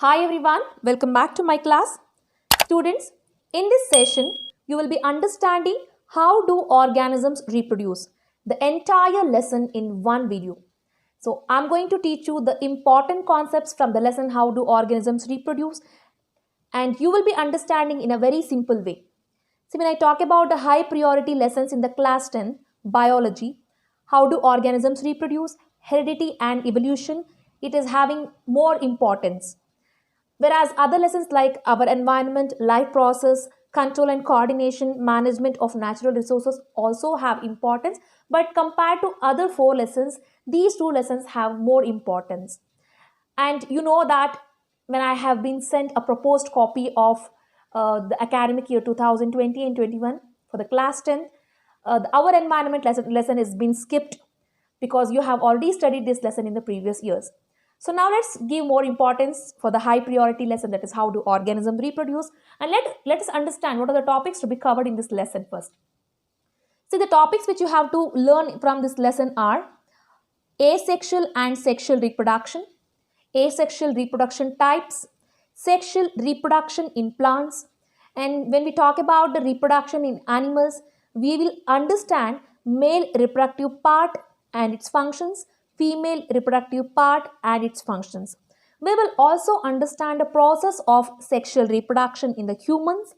Hi everyone, welcome back to my class. Students, in this session, you will be understanding how do organisms reproduce, the entire lesson in one video. So, I'm going to teach you the important concepts from the lesson how do organisms reproduce, and you will be understanding in a very simple way. See, when I talk about the high priority lessons in the class 10, biology, how do organisms reproduce, heredity and evolution, it is having more importance. Whereas other lessons like our environment, life process, control and coordination, management of natural resources also have importance. But compared to other four lessons, these two lessons have more importance. And you know that when I have been sent a proposed copy of the academic year 2020 and 21 for the class 10, our environment lesson has been skipped because you have already studied this lesson in the previous years. So now let's give more importance for the high priority lesson, that is how do organisms reproduce, and let us understand what are the topics to be covered in this lesson first. See, the topics which you have to learn from this lesson are asexual and sexual reproduction, asexual reproduction types, sexual reproduction in plants, and when we talk about the reproduction in animals, we will understand male reproductive part and its functions, female reproductive part and its functions. We will also understand the process of sexual reproduction in the humans,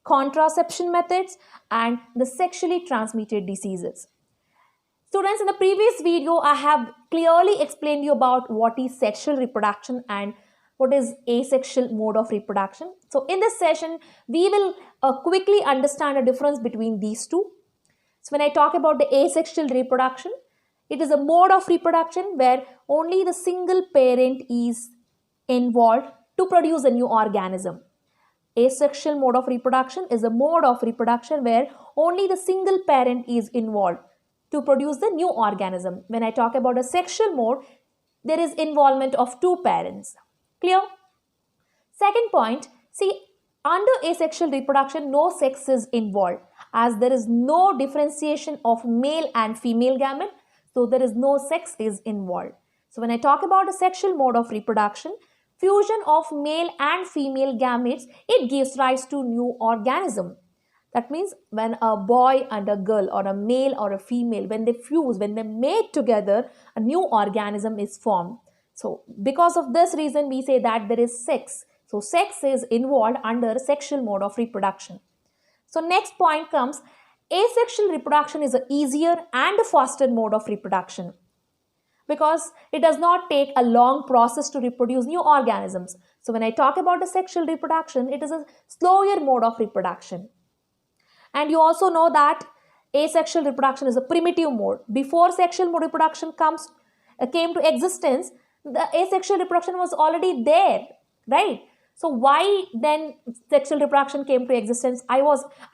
contraception methods, and the sexually transmitted diseases. Students, in the previous video, I have clearly explained you about what is sexual reproduction and what is asexual mode of reproduction. So in this session, we will quickly understand the difference between these two. So when I talk about the asexual reproduction, it is a mode of reproduction where only the single parent is involved to produce a new organism. Asexual mode of reproduction is a mode of reproduction where only the single parent is involved to produce the new organism. When I talk about a sexual mode, there is involvement of two parents. Clear? Second point, see, under asexual reproduction, no sex is involved as there is no differentiation of male and female gamete, so there is no sex is involved. So when I talk about a sexual mode of reproduction, fusion of male and female gametes, it gives rise to new organism. That means when a boy and a girl or a male or a female, when they fuse, when they mate together, a new organism is formed. So because of this reason, we say that there is sex. So sex is involved under sexual mode of reproduction. So next point comes, asexual reproduction is an easier and a faster mode of reproduction because it does not take a long process to reproduce new organisms. So when I talk about the sexual reproduction, it is a slower mode of reproduction. And you also know that asexual reproduction is a primitive mode. Before sexual reproduction came to existence, the asexual reproduction was already there, right? So why then sexual reproduction came to existence? I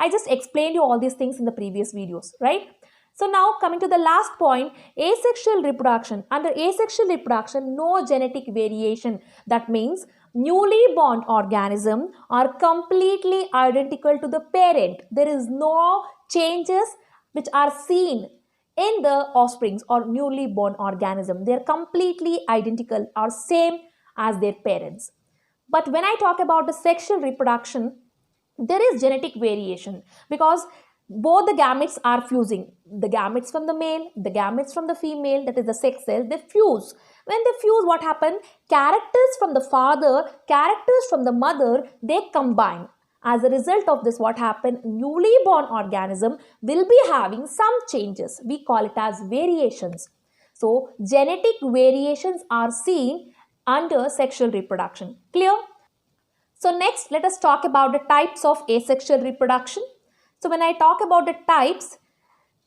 just explained you all these things in the previous videos, right? So now coming to the last point, asexual reproduction. Under asexual reproduction, no genetic variation. That means newly born organisms are completely identical to the parent. There is no changes which are seen in the offsprings or newly born organism. They are completely identical or same as their parents. But when I talk about the sexual reproduction, there is genetic variation because both the gametes are fusing. The gametes from the male, the gametes from the female, that is the sex cells, they fuse. When they fuse, what happens? Characters from the father, characters from the mother, they combine. As a result of this, what happened? Newly born organism will be having some changes. We call it as variations. So, genetic variations are seen under sexual reproduction. Clear? So next, let us talk about the types of asexual reproduction. So when I talk about the types,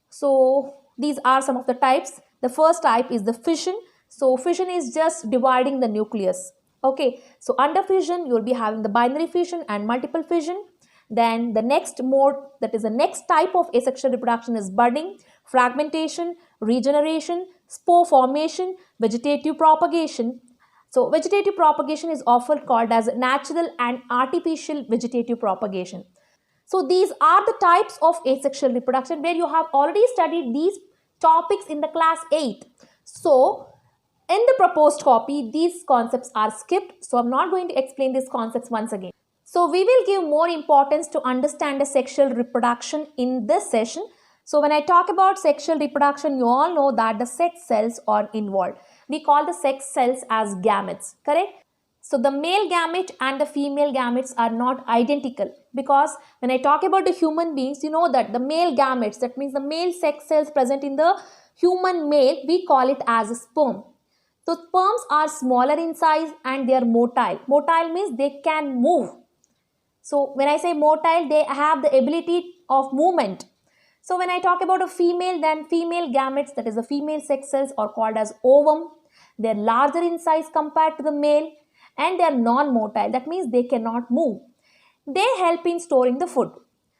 so these are some of the types. The first type is the fission. So fission is just dividing the nucleus. Okay, so under fission, you will be having the binary fission and multiple fission. Then the next mode, that is the next type of asexual reproduction, is budding, fragmentation, regeneration, spore formation, vegetative propagation. So vegetative propagation is often called as natural and artificial vegetative propagation. So these are the types of asexual reproduction where you have already studied these topics in the class 8. So In the proposed copy, these concepts are skipped, so I'm not going to explain these concepts once again. So we will give more importance to understand the sexual reproduction in this session. So when I talk about sexual reproduction, you all know that the sex cells are involved. We call the sex cells as gametes, correct? So the male gamete and the female gametes are not identical, because when I talk about the human beings, you know that the male gametes, that means the male sex cells present in the human male, we call it as a sperm. So sperms are smaller in size and they are motile. Motile means they can move. So when I say motile, they have the ability of movement. So when I talk about a female, then female gametes, that is the female sex cells, are called as ovum. They are larger in size compared to the male, and they are non-motile. That means they cannot move. They help in storing the food.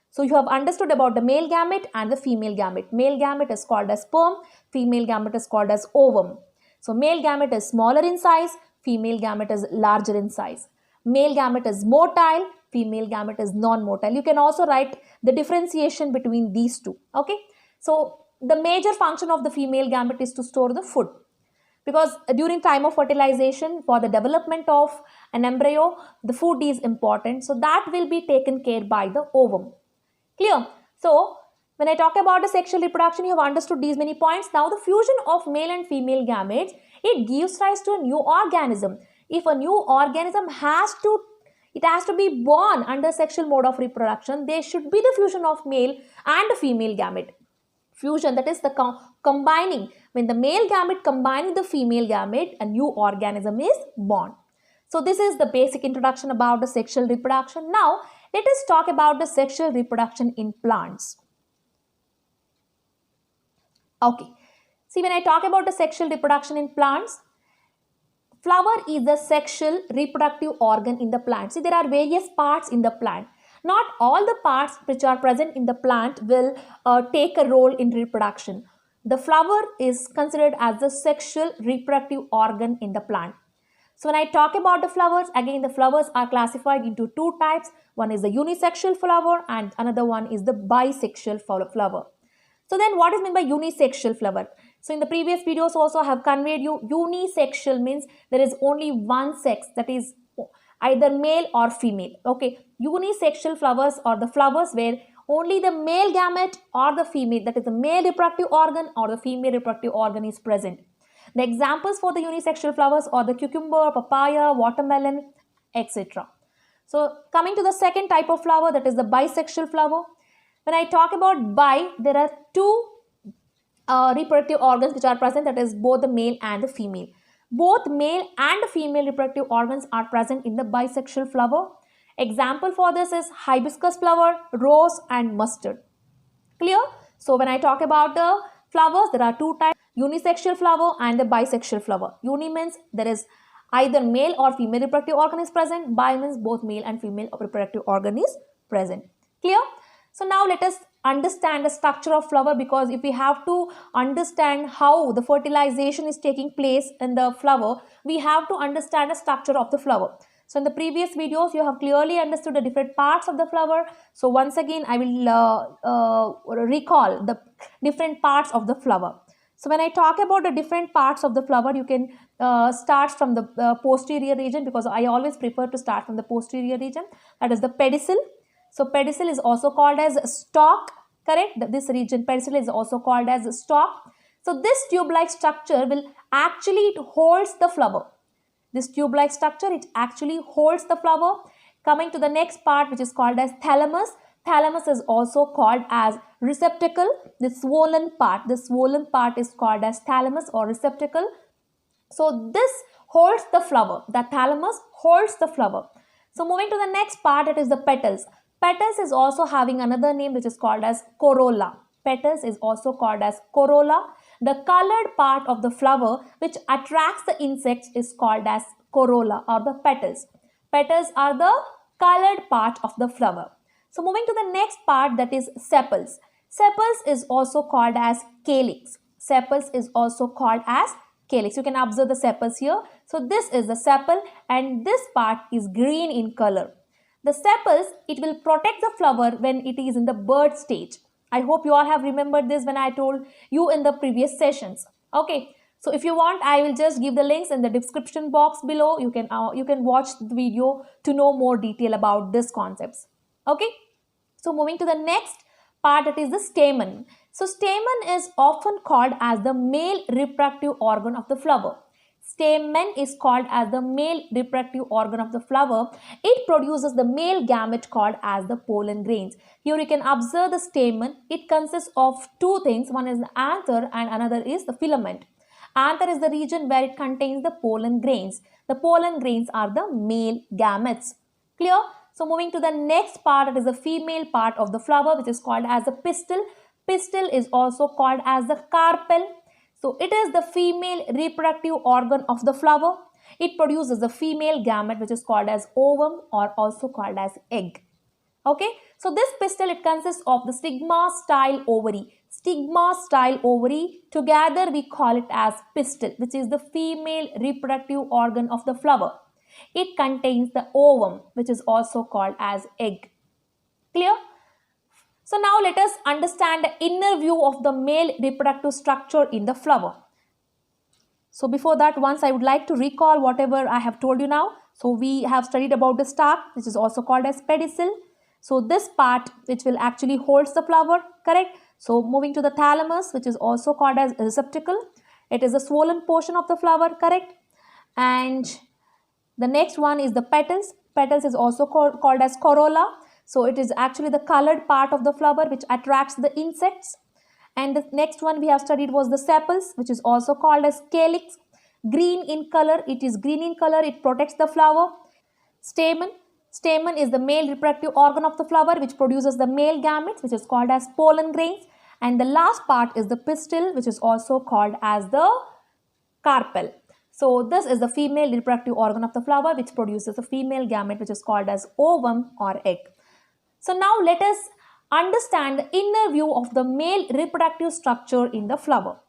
So you have understood about the male gamete and the female gamete. Male gamete is called as sperm, female gamete is called as ovum. So male gamete is smaller in size, female gamete is larger in size. Male gamete is motile, female gamete is non-motile. You can also write the differentiation between these two. Okay. So the major function of the female gamete is to store the food, because during time of fertilization, for the development of an embryo, the food is important. So that will be taken care by the ovum. Clear? So when I talk about the sexual reproduction, you have understood these many points. Now the fusion of male and female gametes, it gives rise to a new organism. If a new organism has to be born under sexual mode of reproduction, there should be the fusion of male and female gamete. Fusion, that is the combining. When the male gamete combines with the female gamete, a new organism is born. So this is the basic introduction about the sexual reproduction. Now let us talk about the sexual reproduction in plants. Okay. See, when I talk about the sexual reproduction in plants, flower is the sexual reproductive organ in the plant. See, there are various parts in the plant. Not all the parts which are present in the plant will take a role in reproduction. The flower is considered as the sexual reproductive organ in the plant. So when I talk about the flowers, again the flowers are classified into two types. One is the unisexual flower and another one is the bisexual flower. So then what is meant by unisexual flower? So in the previous videos also I have conveyed you, unisexual means there is only one sex, that is either male or female. Okay, unisexual flowers are the flowers where only the male gamete or the female, that is the male reproductive organ or the female reproductive organ, is present. The examples for the unisexual flowers are the cucumber, papaya, watermelon, etc. So coming to the second type of flower, that is the bisexual flower. When I talk about bi, there are two reproductive organs which are present, that is both the male and the female. Both male and female reproductive organs are present in the bisexual flower. Example for this is hibiscus flower, rose and mustard. Clear? So when I talk about the flowers, there are two types, unisexual flower and the bisexual flower. Uni means there is either male or female reproductive organ is present. Bi means both male and female reproductive organ is present. Clear? So now let us understand the structure of flower, because if we have to understand how the fertilization is taking place in the flower, we have to understand the structure of the flower. So in the previous videos, you have clearly understood the different parts of the flower. So once again, I will recall the different parts of the flower. So when I talk about the different parts of the flower, you can start from the posterior region, because I always prefer to start from the posterior region. That is the pedicel. So pedicel is also called as stalk, correct? This region, pedicel, is also called as stalk. So this tube-like structure will actually holds the flower. This tube-like structure, it actually holds the flower. Coming to the next part, which is called as thalamus. Thalamus is also called as receptacle. The swollen part is called as thalamus or receptacle. So this holds the flower. The thalamus holds the flower. So moving to the next part, it is the petals. Petals is also having another name which is called as corolla. Petals is also called as corolla. The colored part of the flower which attracts the insects is called as corolla or the petals. Petals are the colored part of the flower. So moving to the next part, that is sepals. Sepals is also called as calyx. Sepals is also called as calyx. You can observe the sepals here. So this is the sepal and this part is green in color. The sepals, it will protect the flower when it is in the bud stage. I hope you all have remembered this when I told you in the previous sessions. Okay. So if you want, I will just give the links in the description box below. You can watch the video to know more detail about these concepts. Okay. So moving to the next part, it is the stamen. So stamen is often called as the male reproductive organ of the flower. Stamen is called as the male reproductive organ of the flower. It produces the male gamete called as the pollen grains. Here you can observe the stamen. It consists of two things. One is the anther and another is the filament. Anther is the region where it contains the pollen grains. The pollen grains are the male gametes. Clear? So moving to the next part, it is the female part of the flower, which is called as the pistil. Pistil is also called as the carpel. So it is the female reproductive organ of the flower. It produces the female gamete, which is called as ovum or also called as egg. Okay, so this pistil, it consists of the stigma, style, ovary. Stigma, style, ovary, together we call it as pistil, which is the female reproductive organ of the flower. It contains the ovum, which is also called as egg. Clear? So now let us understand the inner view of the male reproductive structure in the flower. So before that, once I would like to recall whatever I have told you now. So we have studied about the stalk, which is also called as pedicel. So this part which will actually holds the flower, correct? So moving to the thalamus, which is also called as receptacle. It is a swollen portion of the flower, correct? And the next one is the petals. Petals is also called as corolla. So it is actually the colored part of the flower which attracts the insects. And the next one we have studied was the sepals, which is also called as calyx. Green in color, it is green in color, it protects the flower. Stamen. Stamen is the male reproductive organ of the flower which produces the male gametes, which is called as pollen grains. And the last part is the pistil, which is also called as the carpel. So this is the female reproductive organ of the flower which produces a female gamete, which is called as ovum or egg. So now let us understand the inner view of the male reproductive structure in the flower.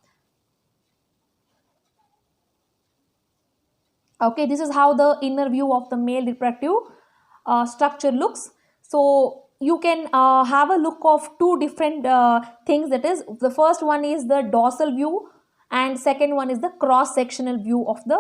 Okay, this is how the inner view of the male reproductive structure looks. So you can have a look of two different things. That is, the first one is the dorsal view and second one is the cross-sectional view of the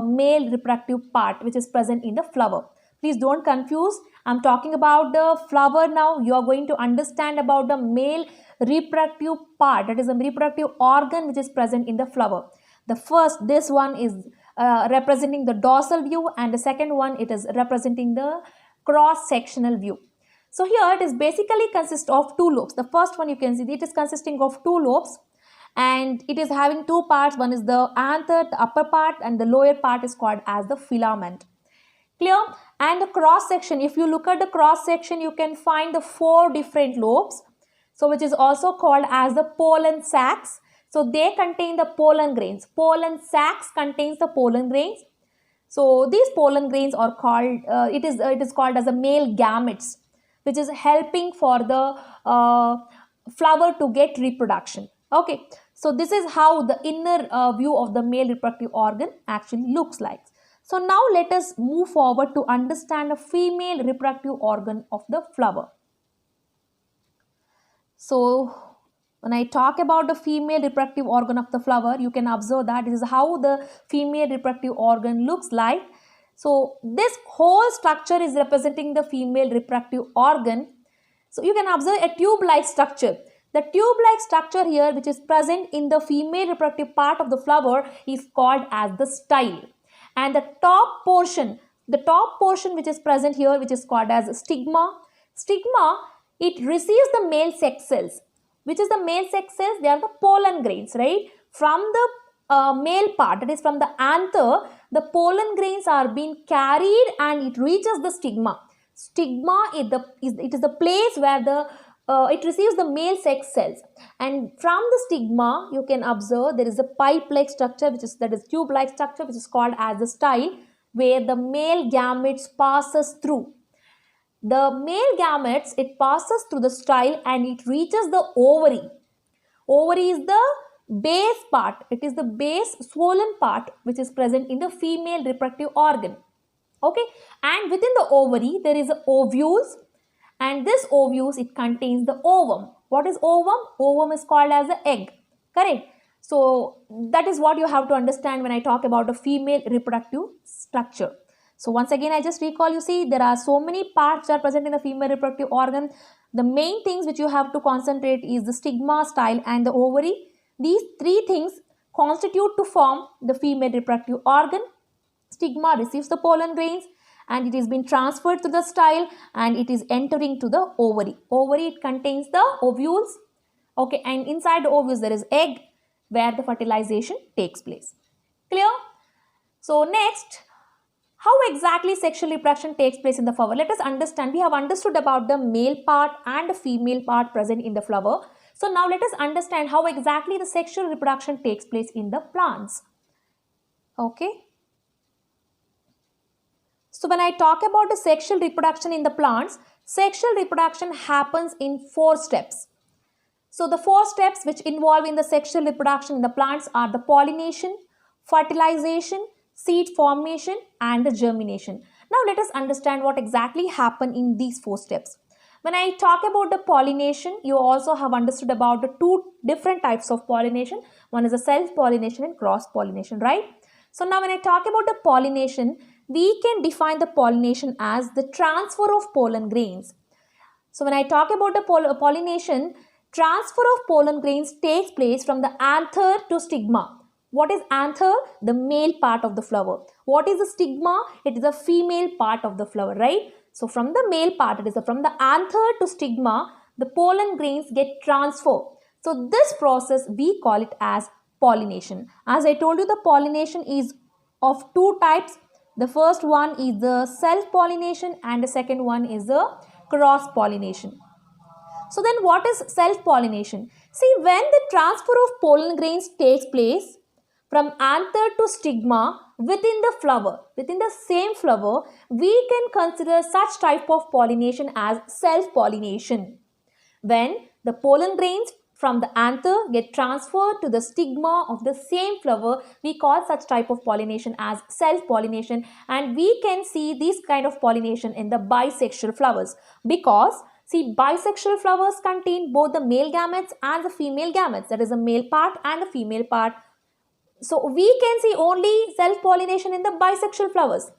male reproductive part which is present in the flower. Please don't confuse. I'm talking about the flower now. You are going to understand about the male reproductive part, that is the reproductive organ which is present in the flower. The first, this one is representing the dorsal view and the second one, it is representing the cross-sectional view. So here it is basically consists of two lobes. The first one you can see it is consisting of two lobes and it is having two parts. One is the anther, the upper part, and the lower part is called as the filament. Clear? And the cross section, if you look at the cross section, you can find the four different lobes, so which is also called as the pollen sacs. So they contain the pollen grains. Pollen sacs contains the pollen grains. So these pollen grains are called it is called as a male gametes, which is helping for the flower to get reproduction. Okay, so this is how the inner view of the male reproductive organ actually looks like. So now let us move forward to understand the female reproductive organ of the flower. So when I talk about the female reproductive organ of the flower, you can observe that this is how the female reproductive organ looks like. So this whole structure is representing the female reproductive organ. So you can observe a tube-like structure. The tube-like structure here which is present in the female reproductive part of the flower is called as the style. And the top portion which is present here, which is called as stigma. Stigma, it receives the male sex cells. Which is the male sex cells? They are the pollen grains, right? From the male part, that is from the anther, the pollen grains are being carried and it reaches the stigma. Stigma is the place where it receives the male sex cells, and from the stigma you can observe there is a pipe-like structure that is tube-like structure which is called as the style, where the male gametes passes through. The male gametes, it passes through the style and it reaches the ovary. Ovary is the base part. It is the base swollen part which is present in the female reproductive organ. Okay, and within the ovary there is ovules. And this ovules, it contains the ovum. What is ovum? Ovum is called as the egg. Correct. So that is what you have to understand when I talk about the female reproductive structure. So once again, I just recall, you see, there are so many parts that are present in the female reproductive organ. The main things which you have to concentrate is the stigma, style and the ovary. These three things constitute to form the female reproductive organ. Stigma receives the pollen grains and it is being transferred to the style and it is entering to the ovary. Ovary, it contains the ovules. Okay, and inside the ovules there is egg where the fertilization takes place. Clear? So next, how exactly sexual reproduction takes place in the flower? Let us understand. We have understood about the male part and the female part present in the flower. So now let us understand how exactly the sexual reproduction takes place in the plants. Okay. So when I talk about the sexual reproduction in the plants, sexual reproduction happens in 4 steps. So the 4 steps which involve in the sexual reproduction in the plants are the pollination, fertilization, seed formation and the germination. Now let us understand what exactly happen in these 4 steps. When I talk about the pollination, you also have understood about the 2 different types of pollination. One is a self-pollination and cross-pollination, right? So now when I talk about the pollination, we can define the pollination as the transfer of pollen grains. So when I talk about the pollination, transfer of pollen grains takes place from the anther to stigma. What is anther? The male part of the flower. What is the stigma? It is the female part of the flower, right? So from the male part, it is from the anther to stigma, the pollen grains get transferred. So this process, we call it as pollination. As I told you, the pollination is of 2 types. The first one is the self-pollination and the second one is the cross-pollination. So then what is self-pollination? See, when the transfer of pollen grains takes place from anther to stigma within the flower, within the same flower, we can consider such type of pollination as self-pollination. When the pollen grains from the anther get transferred to the stigma of the same flower, we call such type of pollination as self-pollination, and we can see this kind of pollination in the bisexual flowers because see, bisexual flowers contain both the male gametes and the female gametes, that is the male part and the female part. So we can see only self-pollination in the bisexual flowers.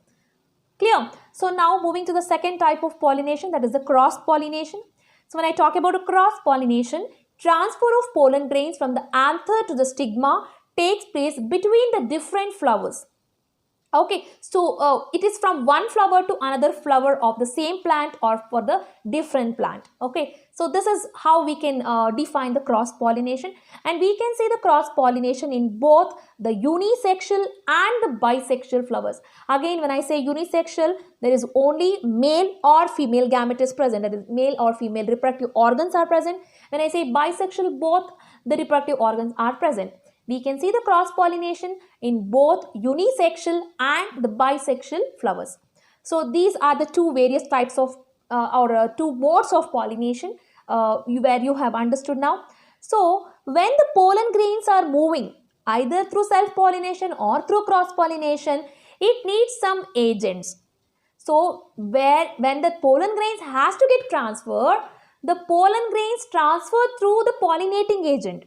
Clear? So now moving to the second type of pollination, that is the cross-pollination. So when I talk about a cross-pollination, transfer of pollen grains from the anther to the stigma takes place between the different flowers. Okay, so it is from one flower to another flower of the same plant or for the different plant. Okay, so this is how we can define the cross-pollination, and we can see the cross-pollination in both the unisexual and the bisexual flowers. Again, when I say unisexual, there is only male or female gamete is present, that is male or female reproductive organs are present. When I say bisexual, both the reproductive organs are present. We can see the cross-pollination in both unisexual and the bisexual flowers. So these are the 2 various types of 2 modes of pollination where you have understood now. So when the pollen grains are moving either through self-pollination or through cross-pollination, it needs some agents. So when the pollen grains has to get transferred, the pollen grains transfer through the pollinating agent.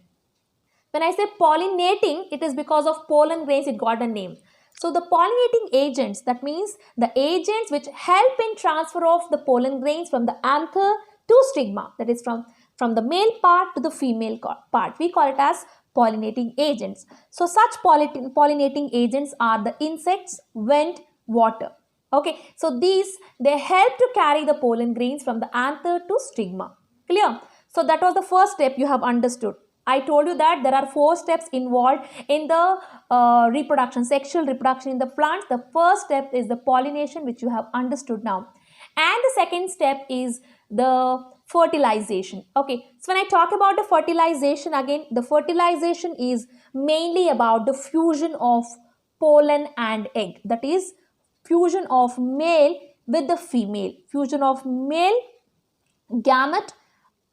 When I say pollinating, it is because of pollen grains it got a name. So the pollinating agents, that means the agents which help in transfer of the pollen grains from the anther to stigma, that is from the male part to the female part. We call it as pollinating agents. So such pollinating agents are the insects, wind, water. Okay, so these, they help to carry the pollen grains from the anther to stigma. Clear? So that was the first step you have understood. I told you that there are 4 steps involved in the reproduction, sexual reproduction in the plants. The first step is the pollination, which you have understood now. And the second step is the fertilization. Okay, so when I talk about the fertilization, again, the fertilization is mainly about the fusion of pollen and egg. That is, fusion of male with the female. Fusion of male gamete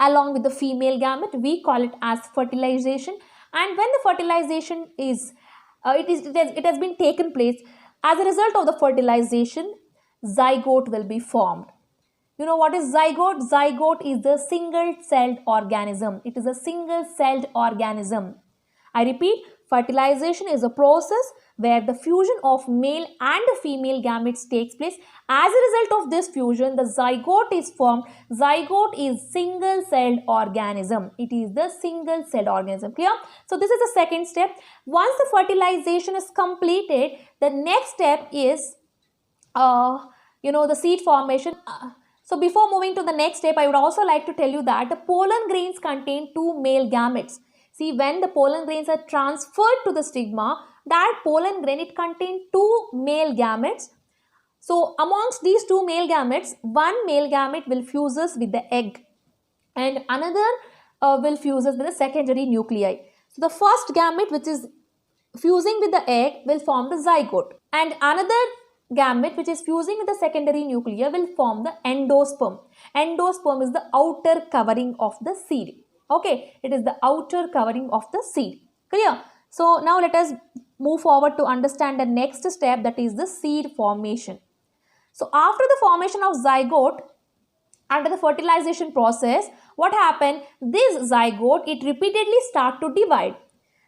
along with the female gamete, we call it as fertilization. And when the fertilization is it has been taken place, as a result of the fertilization, zygote will be formed. You know what is zygote? Zygote is the single celled organism. It is a single celled organism. I repeat, fertilization is a process where the fusion of male and female gametes takes place. As a result of this fusion, the zygote is formed. Zygote is single-celled organism. It is the single-celled organism. Clear? So this is the second step. Once the fertilization is completed, the next step is the seed formation. So before moving to the next step, I would also like to tell you that the pollen grains contain two male gametes. See, when the pollen grains are transferred to the stigma, that pollen grain, it contains two male gametes. So amongst these two male gametes, one male gamete will fuses with the egg and another will fuses with the secondary nuclei. So the first gamete, which is fusing with the egg, will form the zygote, and another gamete which is fusing with the secondary nuclei will form the endosperm. Endosperm is the outer covering of the seed. Okay, it is the outer covering of the seed. Clear? So now let us move forward to understand the next step, that is the seed formation. So after the formation of zygote, under the fertilization process, what happened? This zygote, it repeatedly start to divide.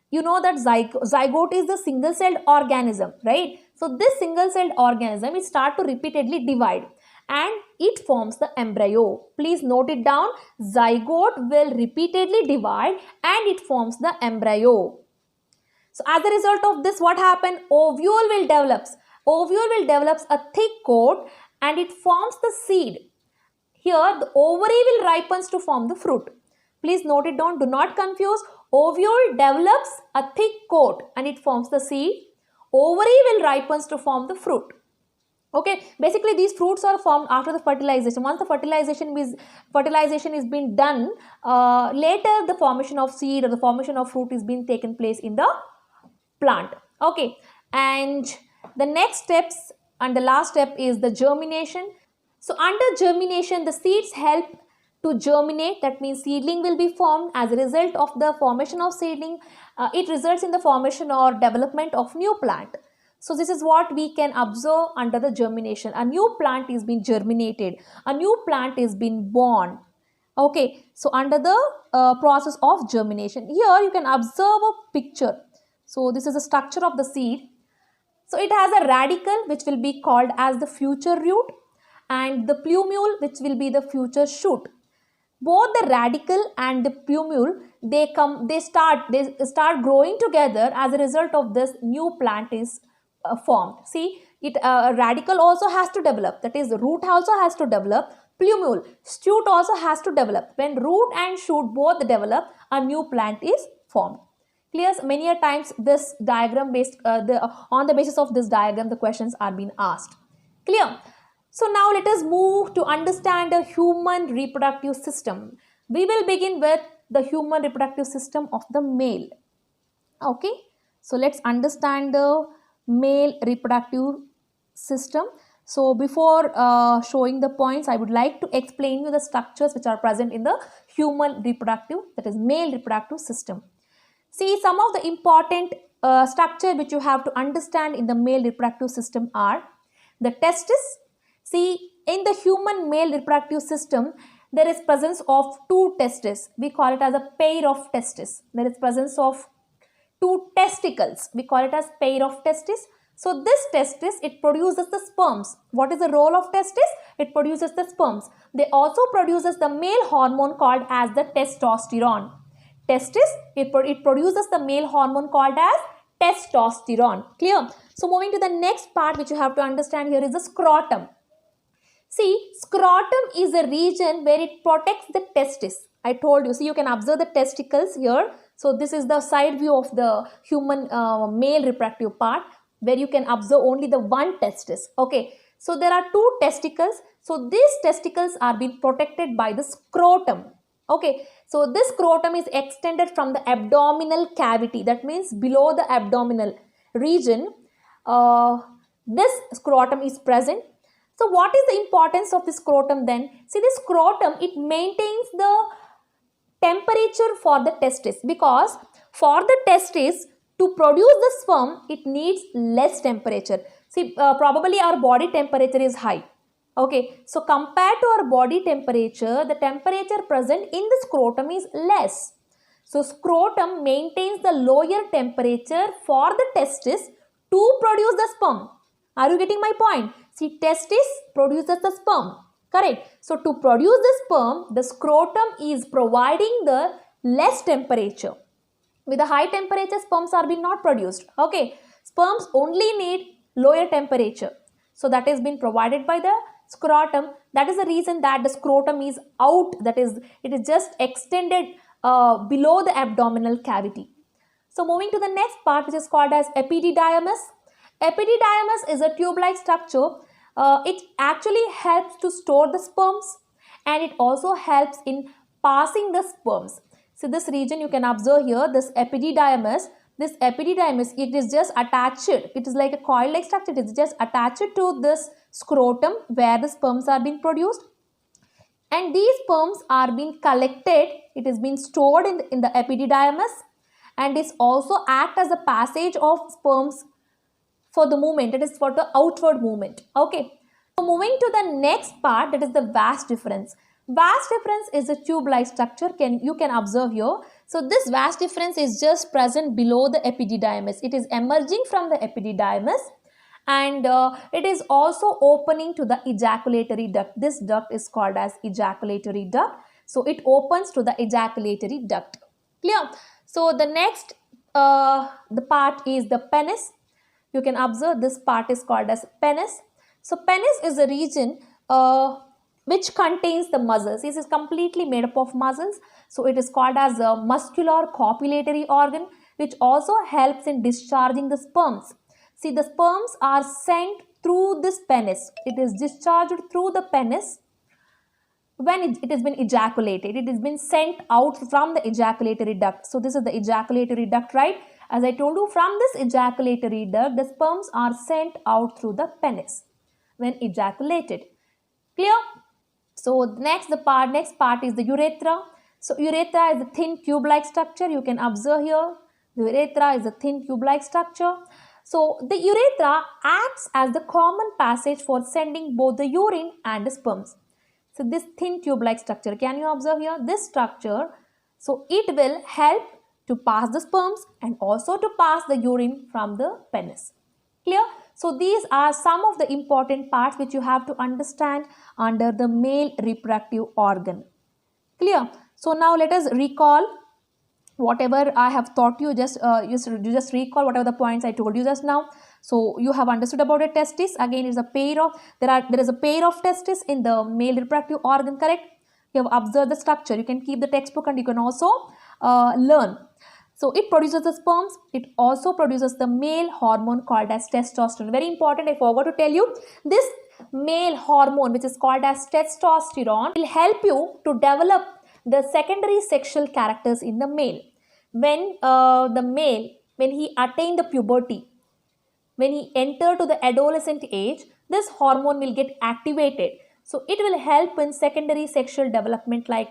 You know that zygote is the single-celled organism, right? So this single-celled organism, it start to repeatedly divide and it forms the embryo. Please note it down. Zygote will repeatedly divide and it forms the embryo. So as a result of this, what happened? Ovule will develop. Ovule will develop a thick coat and it forms the seed. Here the ovary will ripens to form the fruit. Please note it down. Do not confuse. Ovule develops a thick coat and it forms the seed. Ovary will ripens to form the fruit. Okay, basically these fruits are formed after the fertilization. Once the fertilization is being done, later the formation of seed or the formation of fruit is being taken place in the plant. Okay, and the next steps and the last step is the germination. So under germination, the seeds help to germinate. That means seedling will be formed. As a result of the formation of seedling, it results in the formation or development of new plant. So this is what we can observe under the germination. A new plant is being germinated. A new plant is being born. Okay, so under the process of germination, here you can observe a picture. So this is the structure of the seed. So it has a radicle which will be called as the future root and the plumule which will be the future shoot. Both the radicle and the plumule, they start growing together. As a result of this, new plant is formed. See, radicle also has to develop, that is root also has to develop, plumule, shoot also has to develop. When root and shoot both develop, a new plant is formed. Clear? Many a times this diagram on the basis of this diagram, the questions are being asked. Clear? So now let us move to understand the human reproductive system. We will begin with the human reproductive system of the male. Okay, so let's understand the male reproductive system. So before showing the points, I would like to explain you the structures which are present in the human reproductive, that is male reproductive system. See, some of the important structure which you have to understand in the male reproductive system are the testis. See, in the human male reproductive system, there is presence of two testes. We call it as a pair of testes. There is presence of two testicles. We call it as pair of testes. So this testis, it produces the sperms. What is the role of testis? It produces the sperms. They also produces the male hormone called as the testosterone. Testis, it produces the male hormone called as testosterone. Clear? So moving to the next part which you have to understand here is the scrotum. See, scrotum is a region where it protects the testis. I told you, see, you can observe the testicles here. So this is the side view of the human male reproductive part where you can observe only the one testis. Okay, so there are two testicles. So these testicles are being protected by the scrotum. Okay, so this scrotum is extended from the abdominal cavity. That means below the abdominal region, this scrotum is present. So what is the importance of the scrotum then? See, the scrotum, it maintains the temperature for the testis, because for the testis to produce the sperm, it needs less temperature. See, probably our body temperature is high. Okay, so compared to our body temperature, the temperature present in the scrotum is less. So scrotum maintains the lower temperature for the testis to produce the sperm. Are you getting my point? See, testis produces the sperm. Correct. So to produce the sperm, the scrotum is providing the less temperature. With a high temperature, sperms are being not produced. Okay. Sperms only need lower temperature. So that is being provided by the scrotum. That is the reason that the scrotum is out. That is, it is just extended below the abdominal cavity. So moving to the next part, which is called as epididymis. Epididymis is a tube-like structure. It actually helps to store the sperms, and it also helps in passing the sperms. So this region you can observe here, this epididymis. This epididymis, it is just attached. It is like a coil-like structure. It is just attached to this scrotum where the sperms are being produced. And these sperms are being collected. It is being stored in the epididymis, and this also act as a passage of sperms for the movement. It is for the outward movement. Okay. So moving to the next part, that is the vas deferens. Vas deferens is a tube-like structure. You can observe here. So this vas deferens is just present below the epididymis. It is emerging from the epididymis, and it is also opening to the ejaculatory duct. This duct is called as ejaculatory duct. So it opens to the ejaculatory duct. Clear? So the next the part is the penis. You can observe this part is called as penis. So penis is a region which contains the muscles. This is completely made up of muscles. So it is called as a muscular copulatory organ, which also helps in discharging the sperms. See, the sperms are sent through this penis. It is discharged through the penis. When it has been ejaculated, it has been sent out from the ejaculatory duct. So this is the ejaculatory duct, right? As I told you, from this ejaculatory duct, the sperms are sent out through the penis when ejaculated. Clear? So next part is the urethra. So urethra is a thin tube-like structure. You can observe here. The urethra is a thin tube-like structure. So the urethra acts as the common passage for sending both the urine and the sperms. So this thin tube-like structure, can you observe here? This structure, so it will help to pass the sperms and also to pass the urine from the penis. Clear? So these are some of the important parts which you have to understand under the male reproductive organ. Clear? So now let us recall whatever I have taught you. Just recall whatever the points I told you just now. So you have understood about a testis. Again, it is a pair of there is a pair of testis in the male reproductive organ. Correct? You have observed the structure. You can keep the textbook and you can also learn. So it produces the sperms. It also produces the male hormone called as testosterone. Very important, I forgot to tell you. This male hormone, which is called as testosterone, will help you to develop the secondary sexual characters in the male. When when he attained the puberty, when he entered to the adolescent age, this hormone will get activated. So it will help in secondary sexual development, like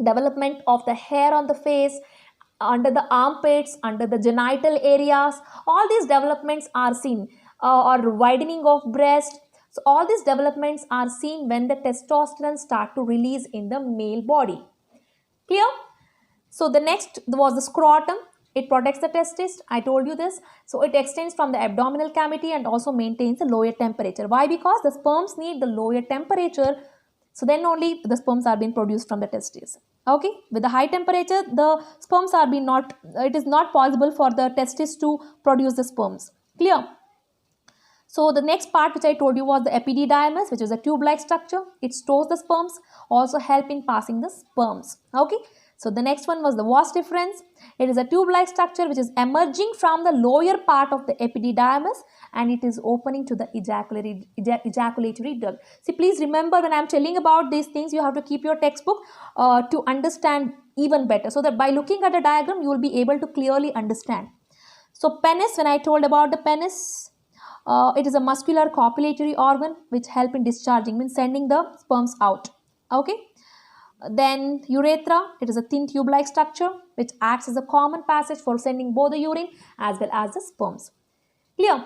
development of the hair on the face, under the armpits, under the genital areas. All these developments are seen, or widening of breast. So all these developments are seen when the testosterone start to release in the male body. Clear? So the next was the scrotum. It protects the testis. I told you this. So it extends from the abdominal cavity and also maintains the lower temperature. Why? Because the sperms need the lower temperature. So then only the sperms are being produced from the testes. Okay, with the high temperature, the sperms are being not, it is not possible for the testis to produce the sperms. Clear? So the next part which I told you was the epididymis, which is a tube-like structure. It stores the sperms, also help in passing the sperms. Okay. So the next one was the vas deferens. It is a tube-like structure which is emerging from the lower part of the epididymis, and it is opening to the ejaculatory duct. See, please remember, when I am telling about these things, you have to keep your textbook to understand even better, so that by looking at the diagram, you will be able to clearly understand. So penis, when I told about the penis, it is a muscular copulatory organ which help in discharging, means sending the sperms out. Okay. Then urethra, it is a thin tube-like structure which acts as a common passage for sending both the urine as well as the sperms. Clear?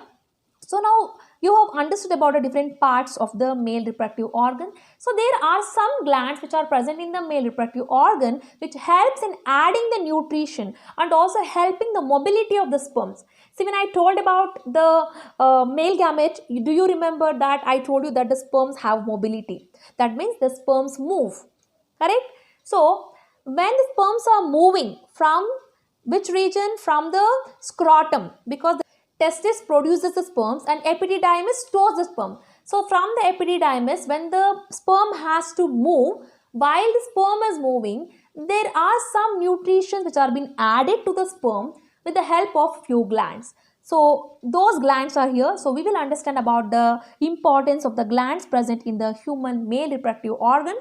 So now you have understood about the different parts of the male reproductive organ. So there are some glands which are present in the male reproductive organ which helps in adding the nutrition and also helping the mobility of the sperms. See, when I told about the male gamete, do you remember that I told you that the sperms have mobility? That means the sperms move, correct? So when the sperms are moving from which region? From the scrotum, because the testis produces the sperms and epididymis stores the sperm. So from the epididymis, when the sperm has to move, while the sperm is moving, there are some nutrients which are being added to the sperm with the help of few glands. So those glands are here. So we will understand about the importance of the glands present in the human male reproductive organ.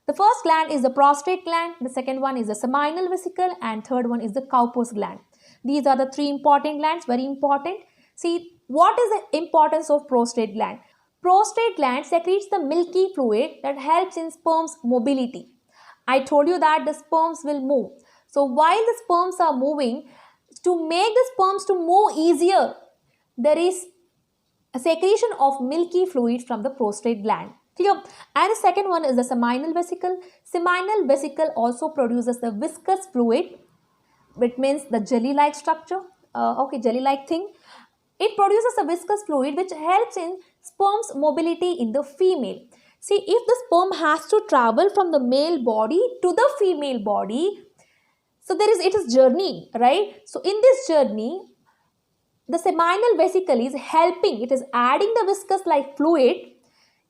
The first gland is the prostate gland, the second one is the seminal vesicle, and third one is the Cowper's gland. These are the three important glands, very important. See, what is the importance of prostate gland? Prostate gland secretes the milky fluid that helps in sperm's mobility. I told you that the sperms will move. So while the sperms are moving, to make the sperms to move easier, there is a secretion of milky fluid from the prostate gland. Clear? And the second one is the seminal vesicle. Seminal vesicle also produces the viscous fluid, which means the jelly-like structure, jelly-like thing. It produces a viscous fluid which helps in sperm's mobility in the female. See, if the sperm has to travel from the male body to the female body, so it is journey, right? So in this journey, the seminal vesicle is helping, it is adding the viscous like fluid.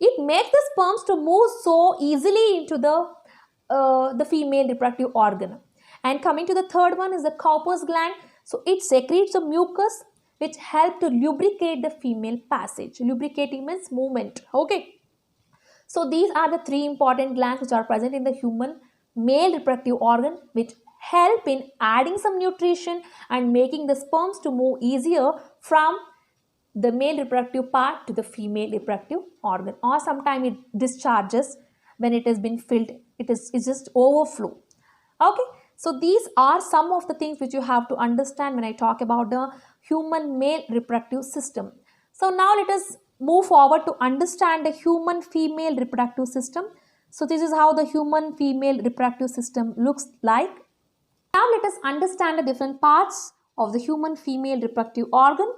It makes the sperms to move so easily into the female reproductive organ. And coming to the third one is the Cowper's gland. So it secretes a mucus which help to lubricate the female passage. Lubricating means movement. Okay. So these are the three important glands which are present in the human male reproductive organ, which help in adding some nutrition and making the sperms to move easier from the male reproductive part to the female reproductive organ, or sometimes it discharges when it has been filled, it's just overflow. Okay, so these are some of the things which you have to understand when I talk about the human male reproductive system. So now let us move forward to understand the human female reproductive system. So this is how the human female reproductive system looks like. Now let us understand the different parts of the human female reproductive organ.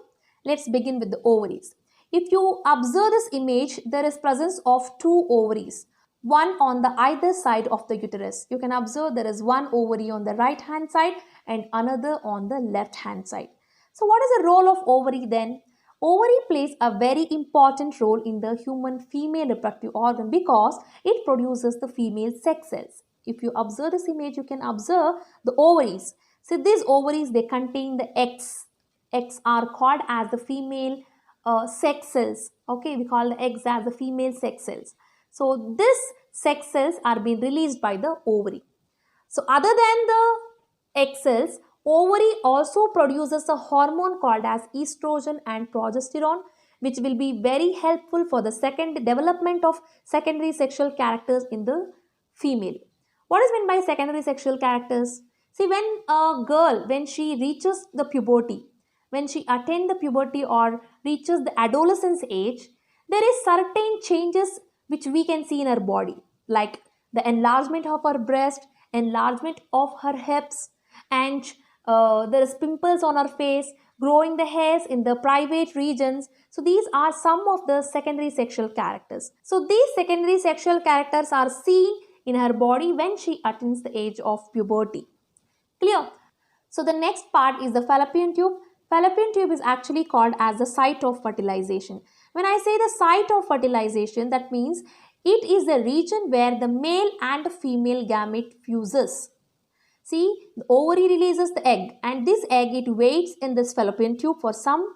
Let's begin with the ovaries. If you observe this image, there is presence of two ovaries, one on the either side of the uterus. You can observe there is one ovary on the right hand side and another on the left hand side. So what is the role of ovary then? Ovary plays a very important role in the human female reproductive organ because it produces the female sex cells. If you observe this image, you can observe the ovaries. So these ovaries, they contain the eggs. Eggs are called as the female sex cells. Okay, we call the eggs as the female sex cells. So these sex cells are being released by the ovary. So other than the egg cells, ovary also produces a hormone called as estrogen and progesterone, which will be very helpful for the development of secondary sexual characters in the female. What is meant by secondary sexual characters? See, when a girl, when she reaches the puberty, when she attains the puberty or reaches the adolescence age, there is certain changes which we can see in her body, like the enlargement of her breast, enlargement of her hips, and there is pimples on her face, growing the hairs in the private regions. So these are some of the secondary sexual characters. So these secondary sexual characters are seen in her body when she attains the age of puberty. Clear? So the next part is the fallopian tube. Fallopian tube is actually called as the site of fertilization. When I say the site of fertilization, that means it is the region where the male and the female gamete fuses. See, the ovary releases the egg, and this egg, it waits in this fallopian tube for some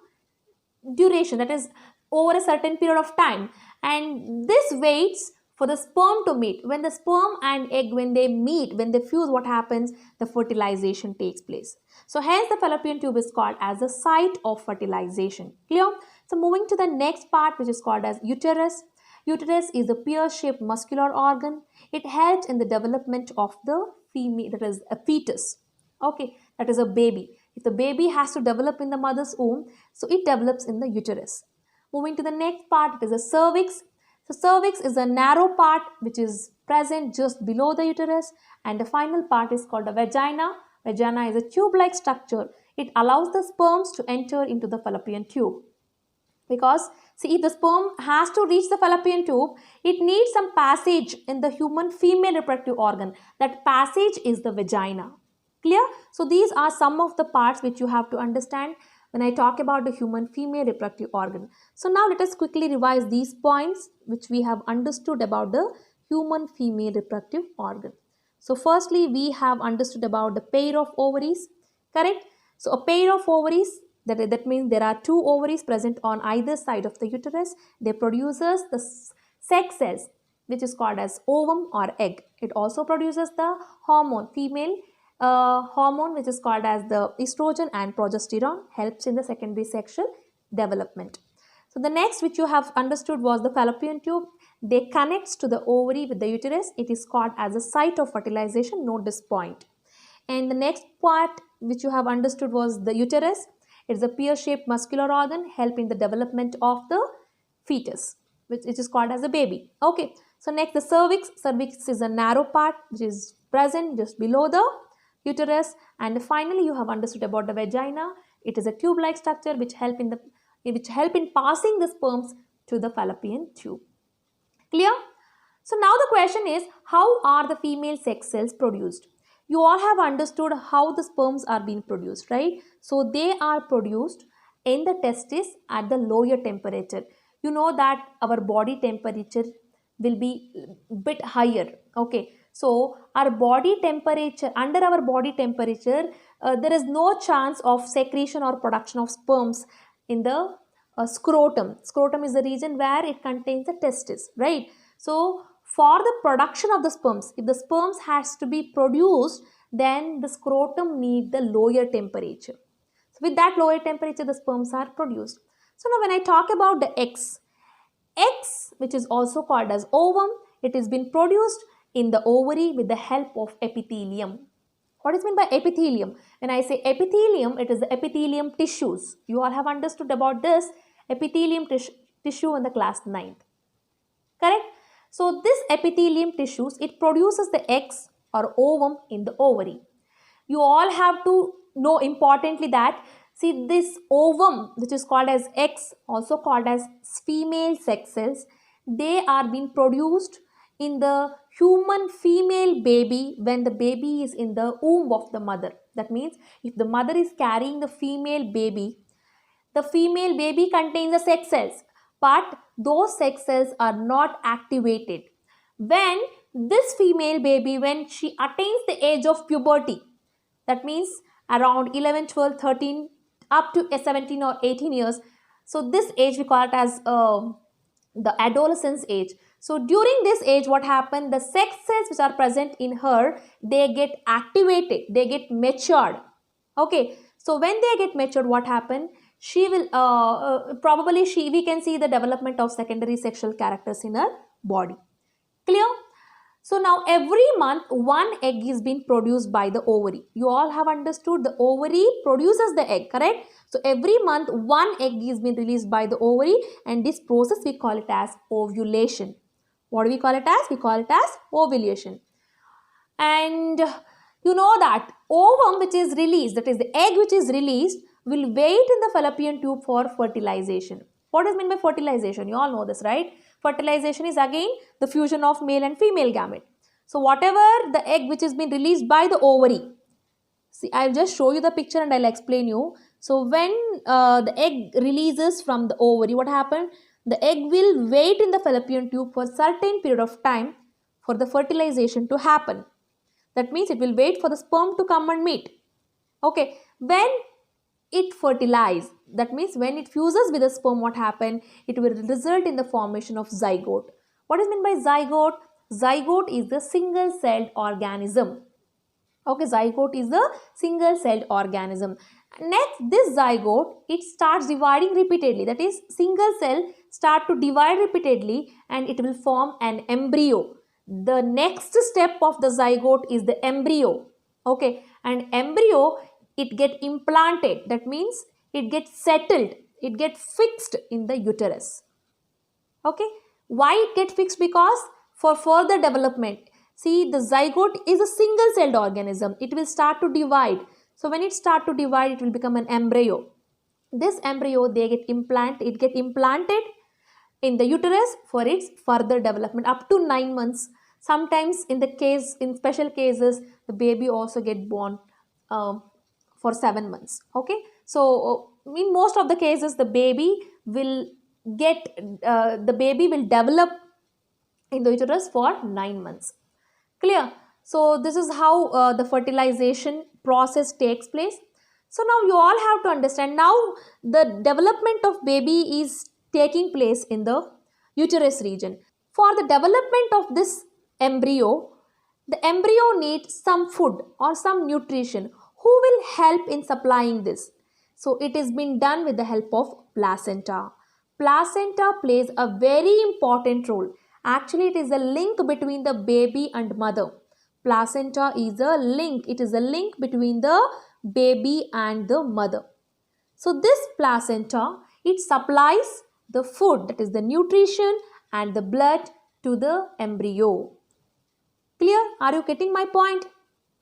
duration, that is over a certain period of time, and this waits for the sperm to meet. When the sperm and egg, when they meet, when they fuse, what happens? The fertilization takes place. So hence the fallopian tube is called as the site of fertilization. Clear? So moving to the next part, which is called as uterus. Uterus is a pear-shaped muscular organ. It helps in the development of the female, that is a fetus. Okay, that is a baby. If the baby has to develop in the mother's womb, so it develops in the uterus. Moving to the next part, it is the cervix. So cervix is a narrow part which is present just below the uterus, and the final part is called a vagina. Vagina is a tube-like structure. It allows the sperms to enter into the fallopian tube. Because see, if the sperm has to reach the fallopian tube, it needs some passage in the human female reproductive organ. That passage is the vagina. Clear? So these are some of the parts which you have to understand when I talk about the human female reproductive organ. So now let us quickly revise these points which we have understood about the human female reproductive organ. So firstly, we have understood about the pair of ovaries, correct? So a pair of ovaries, that means there are two ovaries present on either side of the uterus. They produces the sex cells which is called as ovum or egg. It also produces the hormone, female hormone which is called as the estrogen and progesterone, helps in the secondary sexual development. So the next which you have understood was the fallopian tube. They connects to the ovary with the uterus. It is called as a site of fertilization. Note this point. And the next part which you have understood was the uterus. It is a pear-shaped muscular organ, help in the development of the fetus, which is called as a baby. Okay. So next, the cervix. Cervix is a narrow part which is present just below the uterus. And finally, you have understood about the vagina. It is a tube-like structure which help in passing the sperms to the fallopian tube. Clear? So now the question is, how are the female sex cells produced? You all have understood how the sperms are being produced, right? So they are produced in the testis at the lower temperature. You know that our body temperature will be a bit higher. Okay. So our body temperature, under our body temperature, there is no chance of secretion or production of sperms in the scrotum. Scrotum is the region where it contains the testis, right? So for the production of the sperms, if the sperms has to be produced, then the scrotum need the lower temperature. So with that lower temperature, the sperms are produced. So now when I talk about the eggs which is also called as ovum, it is been produced in the ovary with the help of epithelium. What is meant by epithelium? When I say epithelium, it is the epithelium tissues. You all have understood about this epithelium tissue in the class 9th. Correct? So this epithelium tissues, it produces the eggs or ovum in the ovary. You all have to know importantly that, see, this ovum which is called as eggs, also called as female sex cells, they are being produced in the human female baby when the baby is in the womb of the mother. That means if the mother is carrying the female baby contains the sex cells, but those sex cells are not activated. When this female baby, when she attains the age of puberty, that means around 11, 12, 13, up to 17 or 18 years. So this age we call it as the adolescence age. So during this age, what happened? The sex cells which are present in her, they get activated, they get matured. Okay. So when they get matured, what happened? She will we can see the development of secondary sexual characters in her body. Clear? So now every month one egg is being produced by the ovary. You all have understood the ovary produces the egg, correct? So every month one egg is being released by the ovary, and this process we call it as ovulation. What do we call it as? We call it as ovulation. And you know that ovum which is released, that is the egg which is released, will wait in the fallopian tube for fertilization. What is meant by fertilization? You all know this, right? Fertilization is again the fusion of male and female gamete. So whatever the egg which is being released by the ovary, see, I'll just show you the picture and I'll explain you. So when the egg releases from the ovary, what happened? The egg will wait in the fallopian tube for a certain period of time for the fertilization to happen. That means it will wait for the sperm to come and meet. Okay. When it fertilizes, that means when it fuses with the sperm, what happened? It will result in the formation of zygote. What is meant by zygote? Zygote is the single-celled organism. Okay, zygote is the single-celled organism. Next, this zygote, it starts dividing repeatedly. That is, single cell start to divide repeatedly and it will form an embryo. The next step of the zygote is the embryo. Okay, and embryo, it get implanted. That means it gets settled It gets fixed in the uterus. Okay, why it get fixed? Because for further development, see, the zygote is a single celled organism. It will start to divide. So when it start to divide, it will become an embryo. This embryo, it get implanted in the uterus for its further development up to 9 months. Sometimes in special cases, the baby also get born for 7 months. Okay, so in most of the cases, the baby will develop in the uterus for 9 months. Clear? So this is how the fertilization process takes place. So now you all have to understand, now the development of baby is taking place in the uterus region. For the development of this embryo, the embryo needs some food or some nutrition. Who will help in supplying this? So it is been done with the help of placenta. Placenta plays a very important role. Actually, it is a link between the baby and mother. Placenta is a link. It is a link between the baby and the mother. So this placenta, it supplies the food, that is the nutrition and the blood to the embryo. Clear? Are you getting my point?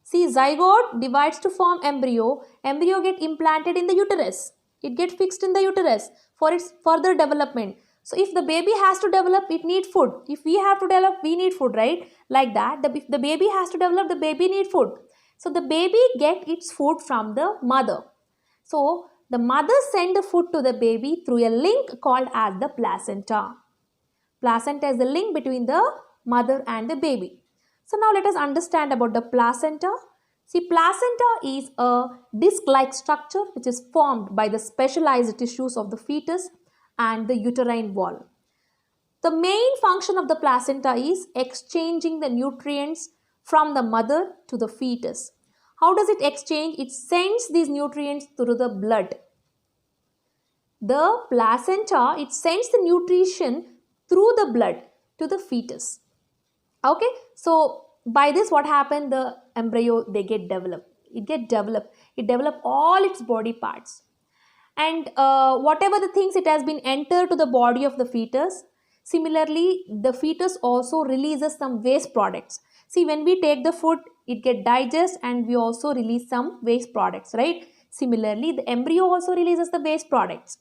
See, zygote divides to form embryo. Embryo get implanted in the uterus. It gets fixed in the uterus for its further development. So if the baby has to develop, it needs food. If we have to develop, we need food, right? Like that, if the baby has to develop, the baby need food. So the baby get its food from the mother. So the mother send the food to the baby through a link called as the placenta. Placenta is the link between the mother and the baby. So now let us understand about the placenta. See, placenta is a disc-like structure which is formed by the specialized tissues of the fetus and the uterine wall. The main function of the placenta is exchanging the nutrients from the mother to the fetus. How does it exchange? It sends these nutrients through the blood. The placenta, it sends the nutrition through the blood to the fetus. Okay, so by this what happened? The embryo, they get developed. It develop all its body parts. And whatever the things it has been entered to the body of the fetus, similarly, the fetus also releases some waste products. See, when we take the food, it get digest and we also release some waste products, right? Similarly, the embryo also releases the waste products.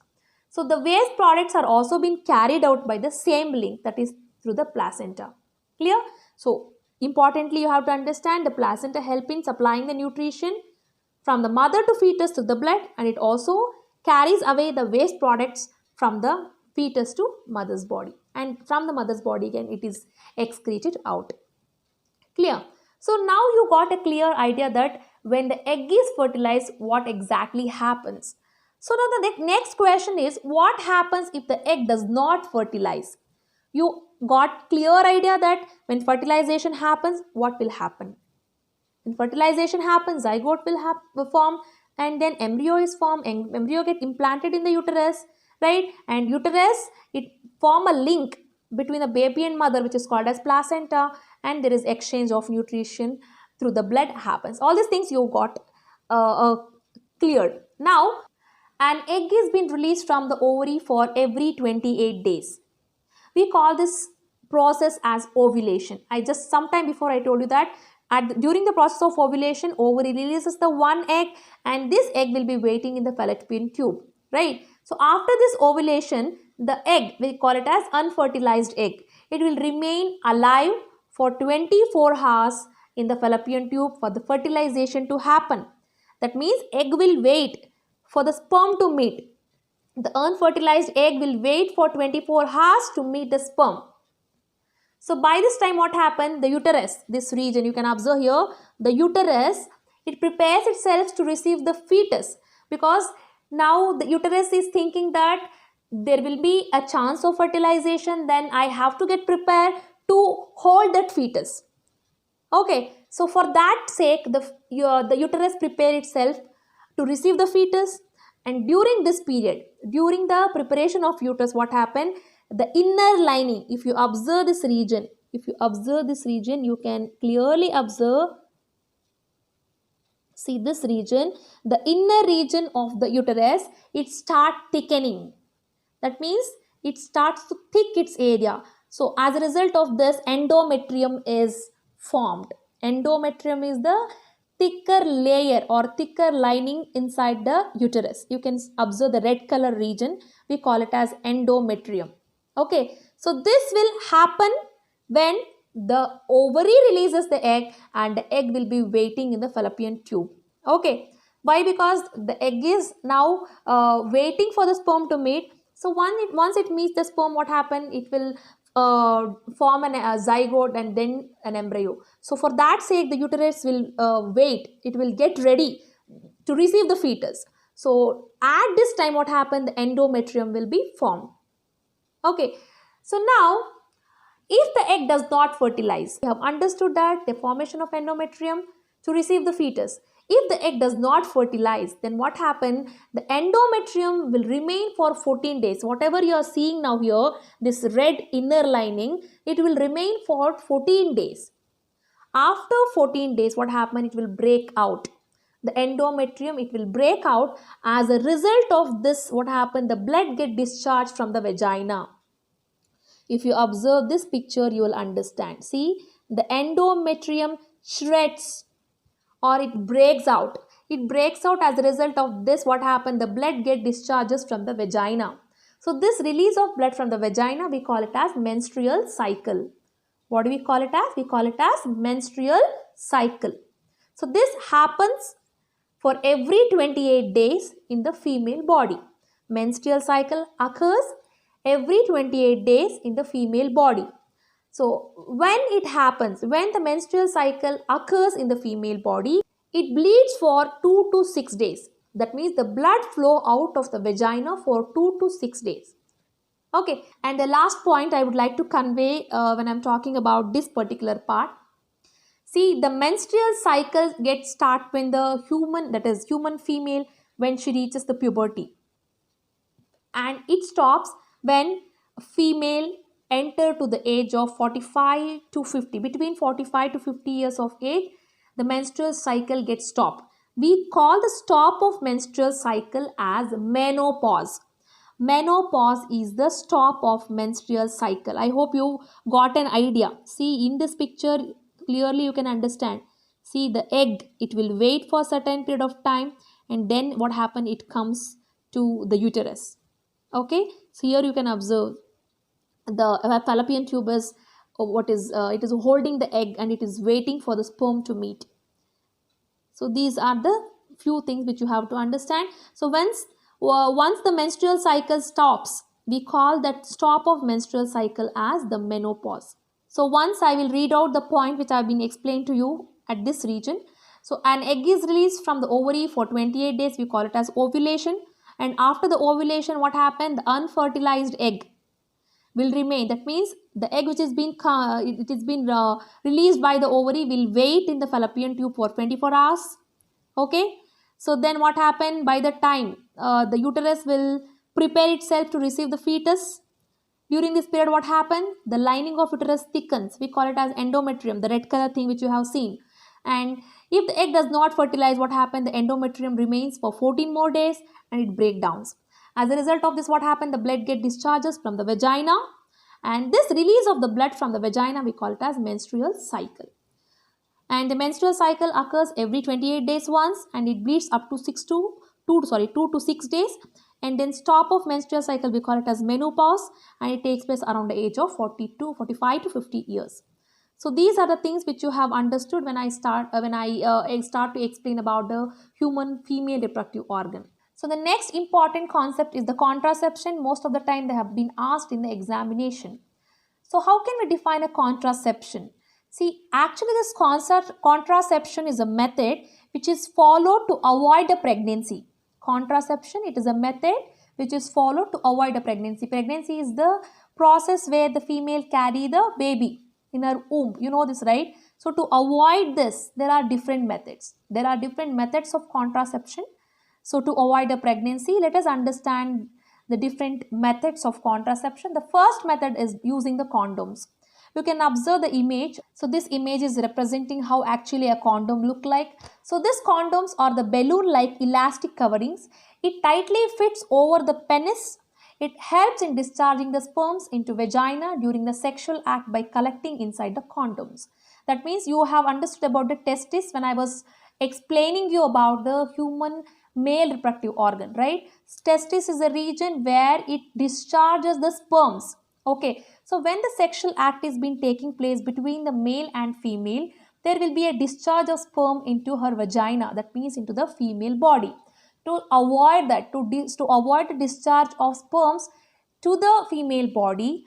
So the waste products are also being carried out by the same link, that is through the placenta. Clear? So importantly, you have to understand the placenta help in supplying the nutrition from the mother to fetus to the blood, and it also carries away the waste products from the fetus to mother's body, and from the mother's body again it is excreted out. Clear? So now you got a clear idea that when the egg is fertilized, what exactly happens. So now the next question is, what happens if the egg does not fertilize? You got clear idea that when fertilization happens, what will happen? When fertilization happens, zygote will form, and then embryo is formed. Embryo get implanted in the uterus, right? And uterus, it form a link between the baby and mother, which is called as placenta, and there is exchange of nutrition through the blood happens. All these things you got cleared. Now, an egg is being released from the ovary for every 28 days. We call this process as ovulation. Sometime before I told you that during the process of ovulation, ovary releases the one egg, and this egg will be waiting in the fallopian tube, right? So after this ovulation, the egg, we call it as unfertilized egg. It will remain alive for 24 hours in the fallopian tube for the fertilization to happen. That means egg will wait for the sperm to meet. The unfertilized egg will wait for 24 hours to meet the sperm. So by this time what happened? The uterus, this region you can observe here, the uterus, it prepares itself to receive the fetus, because now the uterus is thinking that there will be a chance of fertilization, then I have to get prepared to hold that fetus. Okay, so for that sake, the uterus prepare itself to receive the fetus, and during this period, during the preparation of uterus, what happened? The inner lining, if you observe this region, you can clearly observe See this region, the inner region of the uterus, it start thickening. That means it starts to thick its area. So as a result of this, endometrium is formed. Endometrium is the thicker layer or thicker lining inside the uterus. You can observe the red color region. We call it as endometrium. Okay, so this will happen when the ovary releases the egg and the egg will be waiting in the fallopian tube. Okay, why? Because the egg is now waiting for the sperm to meet. So once it meets the sperm, what happen? It will form a zygote and then an embryo. So for that sake, the uterus will wait. It will get ready to receive the fetus. So at this time, what happened? The endometrium will be formed. Okay. So now, if the egg does not fertilize, we have understood that the formation of endometrium to receive the fetus. If the egg does not fertilize, then what happens? The endometrium will remain for 14 days. Whatever you are seeing now here, this red inner lining, it will remain for 14 days. After 14 days, what happens? It will break out. The endometrium, it will break out. As a result of this, what happens? The blood get discharged from the vagina. If you observe this picture, you will understand. See, the endometrium shreds or it breaks out. It breaks out as a result of this. What happened? The blood get discharges from the vagina. So this release of blood from the vagina, we call it as menstrual cycle. What do we call it as? We call it as menstrual cycle. So this happens for every 28 days in the female body. Menstrual cycle occurs every 28 days in the female body. So when it happens, when the menstrual cycle occurs in the female body, it bleeds for 2 to 6 days. That means the blood flow out of the vagina for 2 to 6 days. Okay, and the last point I would like to convey when I'm talking about this particular part. See, the menstrual cycle gets start when the human, that is human female, when she reaches the puberty. And it stops when female enter to the age of 45 to 50. Between 45 to 50 years of age, the menstrual cycle gets stopped. We call the stop of menstrual cycle as menopause. Menopause is the stop of menstrual cycle. I hope you got an idea. See, in this picture, clearly you can understand. See, the egg, it will wait for a certain period of time, and then what happens? It comes to the uterus. Okay, so here you can observe the fallopian tube is it is holding the egg and it is waiting for the sperm to meet. So these are the few things which you have to understand. So once the menstrual cycle stops, we call that stop of menstrual cycle as the menopause. So once I will read out the point which I have been explained to you at this region. So an egg is released from the ovary for 28 days. We call it as ovulation. And after the ovulation, what happened? The unfertilized egg will remain. That means the egg which has been released by the ovary will wait in the fallopian tube for 24 hours. Okay. So then what happened? By the time the uterus will prepare itself to receive the fetus. During this period, what happened? The lining of uterus thickens. We call it as endometrium, the red color thing which you have seen. And if the egg does not fertilize, what happened? The endometrium remains for 14 more days and it breaks down. As a result of this, what happened? The blood get discharges from the vagina, and this release of the blood from the vagina, we call it as menstrual cycle. And the menstrual cycle occurs every 28 days once, and it bleeds up to 2 to 6 days. And then stop of menstrual cycle, we call it as menopause, and it takes place around the age of 45 to 50 years. So these are the things which you have understood when I start to explain about the human female reproductive organ. So the next important concept is the contraception. Most of the time they have been asked in the examination. So how can we define a contraception? See, actually this contraception is a method which is followed to avoid a pregnancy. Contraception, it is a method which is followed to avoid a pregnancy. Pregnancy is the process where the female carry the baby in her womb. You know this, right? So to avoid this, there are different methods. There are different methods of contraception. So to avoid a pregnancy, let us understand the different methods of contraception. The first method is using the condoms. You can observe the image. So this image is representing how actually a condom look like. So these condoms are the balloon-like elastic coverings. It tightly fits over the penis. It helps in discharging the sperms into vagina during the sexual act by collecting inside the condoms. That means you have understood about the testis when I was explaining you about the human male reproductive organ, right? Testis is a region where it discharges the sperms. Okay, so when the sexual act is been taking place between the male and female, there will be a discharge of sperm into her vagina, that means into the female body. To avoid that, to avoid the discharge of sperms to the female body,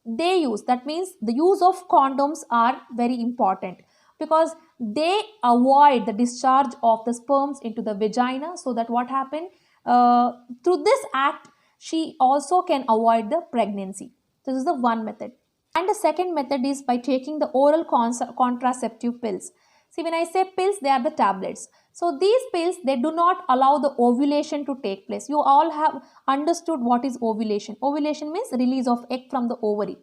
they use, that means the use of condoms are very important, because they avoid the discharge of the sperms into the vagina, so that what happened, through this act she also can avoid the pregnancy. This is the one method. And the second method is by taking the oral contraceptive pills. See, when I say pills, they are the tablets. So these pills, they do not allow the ovulation to take place. You all have understood what is ovulation. Ovulation means release of egg from the ovary.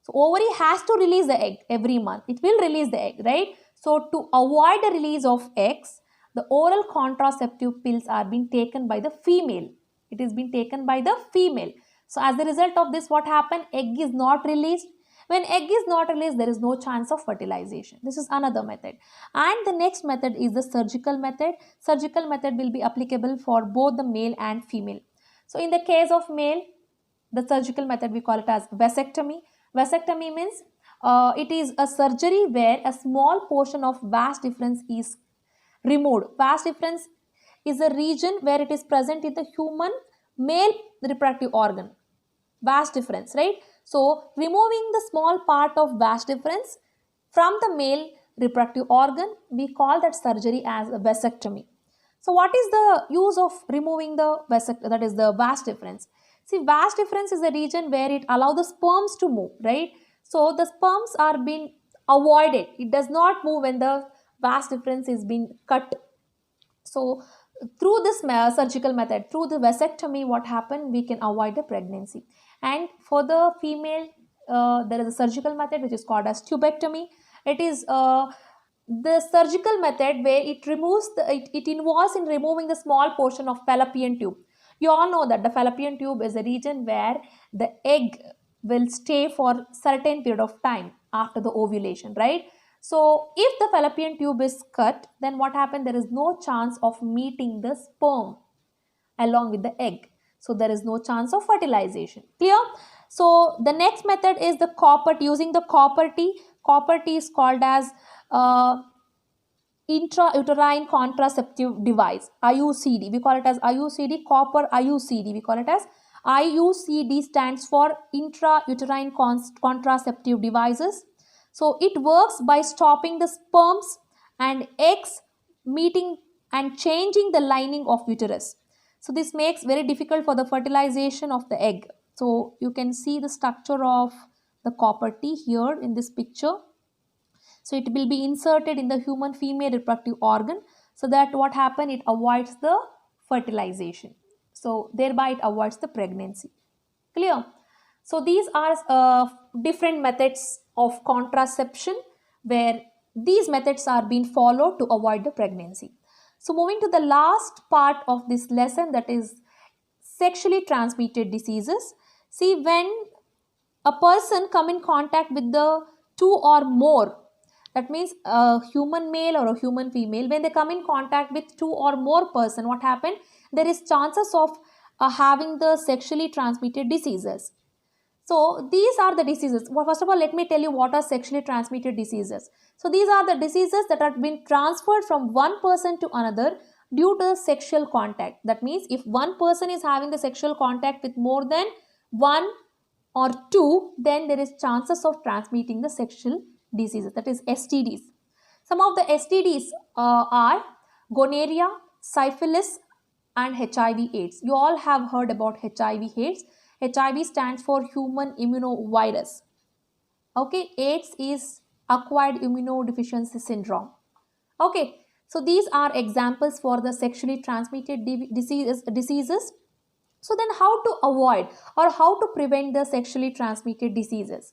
So ovary has to release the egg every month. It will release the egg, right? So to avoid the release of eggs, the oral contraceptive pills are being taken by the female. It is being taken by the female. So as a result of this, what happened? Egg is not released. When egg is not released, there is no chance of fertilization. This is another method. And the next method is the surgical method. Surgical method will be applicable for both the male and female. So in the case of male, the surgical method, we call it as vasectomy. Vasectomy means it is a surgery where a small portion of vas deferens is removed. Vas deferens is a region where it is present in the human male reproductive organ. Vas deferens, right? So removing the small part of vas deferens from the male reproductive organ, we call that surgery as a vasectomy. So what is the use of removing the vas deferens? See, vas deferens is a region where it allows the sperms to move, right? So the sperms are being avoided. It does not move when the vas deferens is being cut. So through this surgical method, through the vasectomy, what happened? We can avoid the pregnancy. And for the female, there is a surgical method which is called as tubectomy. It is the surgical method where it removes it involves in removing the small portion of fallopian tube. You all know that the fallopian tube is a region where the egg will stay for certain period of time after the ovulation, right? So if the fallopian tube is cut, then what happens? There is no chance of meeting the sperm along with the egg. So there is no chance of fertilization. Clear? So the next method is the copper T. Using the copper T. Copper T is called as intrauterine contraceptive device, IUCD. We call it as IUCD, copper IUCD. We call it as IUCD, stands for intrauterine contraceptive devices. So it works by stopping the sperms and eggs meeting and changing the lining of uterus. So this makes very difficult for the fertilization of the egg. So you can see the structure of the copper T here in this picture. So it will be inserted in the human female reproductive organ, so that what happens? It avoids the fertilization. So thereby it avoids the pregnancy. Clear? So these are different methods of contraception where these methods are being followed to avoid the pregnancy. So moving to the last part of this lesson, that is sexually transmitted diseases. See, when a person come in contact with the two or more, that means a human male or a human female, when they come in contact with two or more person, what happen? There is chances of having the sexually transmitted diseases. So these are the diseases. Well, first of all, let me tell you what are sexually transmitted diseases. So these are the diseases that have been transferred from one person to another due to sexual contact. That means if one person is having the sexual contact with more than one or two, then there is chances of transmitting the sexual diseases, that is STDs. Some of the STDs are gonorrhea, syphilis, and HIV/AIDS. You all have heard about HIV/AIDS. HIV stands for human immunovirus. Okay, AIDS is acquired immunodeficiency syndrome. Okay, so these are examples for the sexually transmitted diseases. So then how to avoid or how to prevent the sexually transmitted diseases?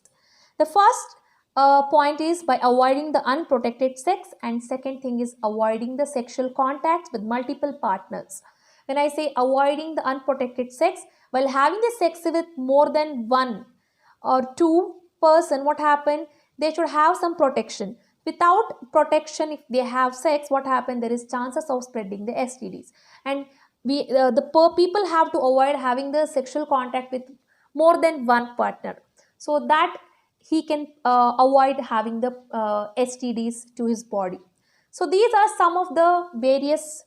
The first point is by avoiding the unprotected sex, and second thing is avoiding the sexual contacts with multiple partners. When I say avoiding the unprotected sex, while having the sex with more than one or two person, what happened, they should have some protection. Without protection, if they have sex, what happened, there is chances of spreading the STDs. And people have to avoid having the sexual contact with more than one partner, so that he can avoid having the STDs to his body. So these are some of the various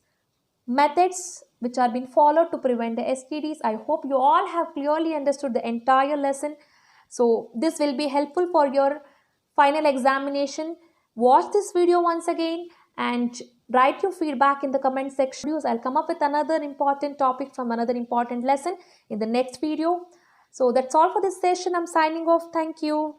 methods which are being followed to prevent the STDs. I hope you all have clearly understood the entire lesson. So this will be helpful for your final examination. Watch this video once again and write your feedback in the comment section. I'll come up with another important topic from another important lesson in the next video. So that's all for this session. I'm signing off. Thank you.